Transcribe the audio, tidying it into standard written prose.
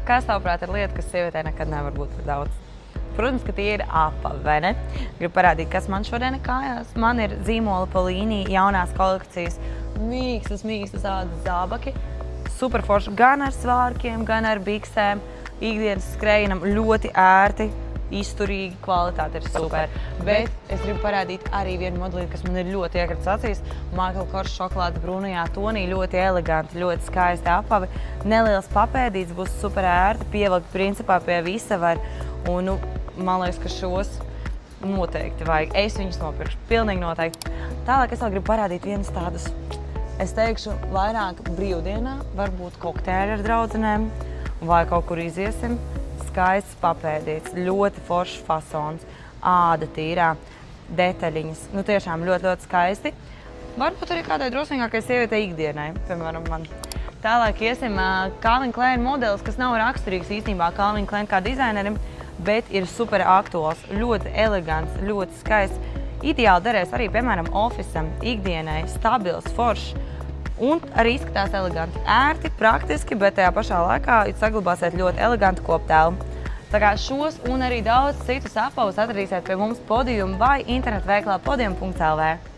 Kas tavuprāt ir lieta, kas sievietē nekad nevar būt par daudz? Protams, ka tie ir apavi, vai ne? Gribu parādīt, kas man šodien ir kājās. Man ir zīmola Polīnī jaunās kolekcijas mīkstas ādas zābaki. Superforši gan ar svārkiem, gan ar biksēm. Ikdienas skrējienam ļoti ērti, izturīgi, kvalitāte ir super. Bet es gribu parādīt arī vienu modelīti, kas man ir ļoti iekrits acīs. Michael Kors šokolādes brūnajā tonī, ļoti eleganti, ļoti skaisti apavi. Neliels papēdīts, būs super ērti, pievilkt principā pie visa var. Un, man liekas, ka šos noteikti vajag. Es viņus nopirkšu, pilnīgi noteikti. Tālāk es vēl gribu parādīt vienas tādus, es teikšu, vairāk brīvdienā, varbūt kokteļi ar draudzenēm, vai kaut kur iziesim. Skaists papēdīts, ļoti foršs fasons, āda tīrā, detaļiņas. Nu tiešām ļoti skaisti. Varbūt arī kādai drosmīgākai sievietei ikdienai, piemēram man. Tālāk iesim Calvin Klein modelis, kas nav raksturīgs īstenībā Calvin Klein kā dizainerim, bet ir super aktuāls, ļoti elegants, ļoti skaists. Ideāli derēs arī, piemēram, ofisam, ikdienai, stabils, foršs. Un arī izskatās eleganti. Ērti, praktiski, bet tajā pašā laikā saglabāsiet ļoti elegantu koptēlu. Tā kā šos un arī daudz citus apavus atradīsiet pie mums Podium vai internetu veikalā podium.lv.